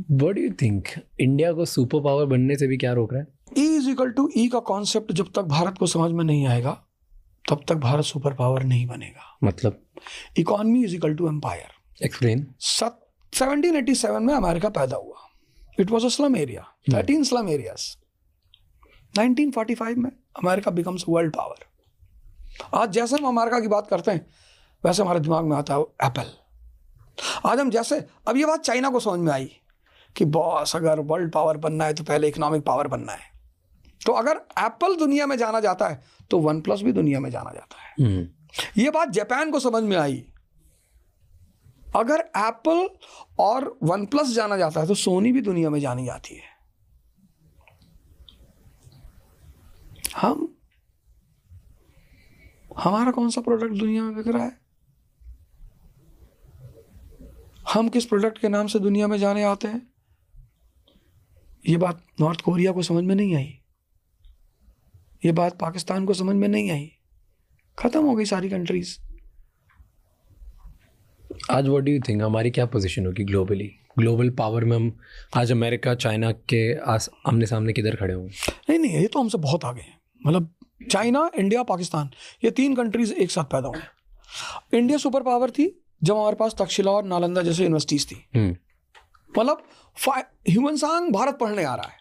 What do you think, India को super power बनने से भी क्या रोक रहा है? E=E का कॉन्सेप्ट जब तक भारत को समझ में नहीं आएगा तब तक भारत सुपर पावर नहीं बनेगा। मतलब इकोनॉमी = एम्पायर। एक्सप्लेन। 1787 में अमेरिका पैदा हुआ। It was a slum area, 13 slum areas. 1945 में अमेरिका बिकम्स वर्ल्ड पावर। आज जैसे हम अमेरिका की बात करते हैं वैसे हमारे दिमाग में आता है एप्पल। आज हम जैसे, अब ये बात चाइना को समझ में आई कि बॉस अगर वर्ल्ड पावर बनना है तो पहले इकोनॉमिक पावर बनना है। तो अगर एप्पल दुनिया में जाना जाता है तो वन प्लस भी दुनिया में जाना जाता है। ये बात जापान को समझ में आई, अगर एप्पल और वन प्लस जाना जाता है तो सोनी भी दुनिया में जानी जाती है। हमारा कौन सा प्रोडक्ट दुनिया में बिक रहा है? हम किस प्रोडक्ट के नाम से दुनिया में जाने आते हैं? ये बात नॉर्थ कोरिया को समझ में नहीं आई, ये बात पाकिस्तान को समझ में नहीं आई। खत्म हो गई सारी कंट्रीज। आज व्हाट डू यू थिंक हमारी क्या पोजीशन होगी ग्लोबली? ग्लोबल पावर में हम आज अमेरिका चाइना के आमने सामने किधर खड़े होंगे? नहीं, ये तो हमसे बहुत आगे हैं। मतलब चाइना, इंडिया, पाकिस्तान, ये 3 कंट्रीज एक साथ पैदा हुए। इंडिया सुपर पावर थी जब हमारे पास तक्षशिला और नालंदा जैसे यूनिवर्सिटीज थी। मतलब ह्यूमनसांग भारत पढ़ने आ रहा है,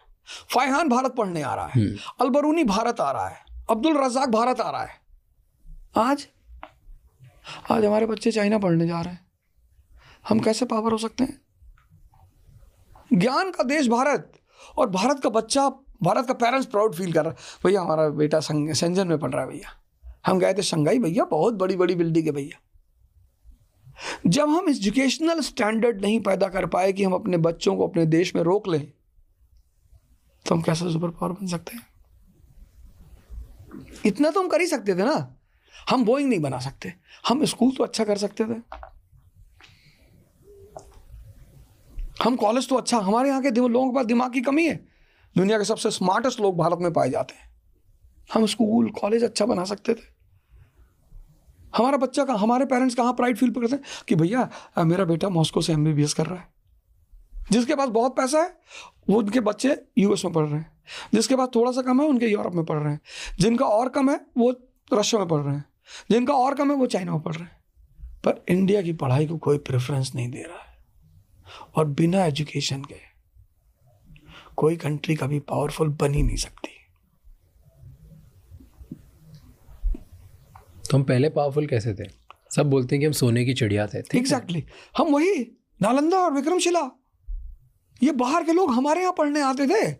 फायहान भारत पढ़ने आ रहा है, अलबरूनी भारत आ रहा है, अब्दुल रज़ाक भारत आ रहा है। आज हमारे बच्चे चाइना पढ़ने जा रहे हैं। हम कैसे पावर हो सकते हैं? ज्ञान का देश भारत, और भारत का बच्चा, भारत का पेरेंट्स प्राउड फील कर रहा है, भैया हमारा बेटा शेंजन में पढ़ रहा है भैया। हम गए थे शंघाई, भैया बहुत बड़ी बड़ी बिल्डिंग है भैया। जब हम एजुकेशनल स्टैंडर्ड नहीं पैदा कर पाए कि हम अपने बच्चों को अपने देश में रोक लें तो हम कैसे सुपर पावर बन सकते हैं? इतना तो हम कर ही सकते थे ना। हम बोइंग नहीं बना सकते, हम स्कूल तो अच्छा कर सकते थे, हम कॉलेज तो अच्छा, हमारे यहाँ के लोगों के पास दिमाग की कमी है। दुनिया के सबसे स्मार्टेस्ट लोग भारत में पाए जाते हैं। हम स्कूल कॉलेज अच्छा बना सकते थे। हमारा बच्चा का, हमारे पेरेंट्स कहाँ प्राइड फील करते हैं कि भैया मेरा बेटा मॉस्को से MBBS कर रहा है। जिसके पास बहुत पैसा है वो, उनके बच्चे US में पढ़ रहे हैं। जिसके पास थोड़ा सा कम है उनके यूरोप में पढ़ रहे हैं। जिनका और कम है वो रशिया में पढ़ रहे हैं। जिनका और कम है वो चाइना में पढ़ रहे हैं। पर इंडिया की पढ़ाई को कोई प्रेफरेंस नहीं दे रहा है। और बिना एजुकेशन के कोई कंट्री कभी पावरफुल बन ही नहीं सकती। तो हम पहले पावरफुल कैसे थे? सब बोलते हैं कि हम सोने की चिड़िया थे। एग्जैक्टली। हम वही नालंदा और विक्रमशिला, ये बाहर के लोग हमारे यहाँ पढ़ने आते थे।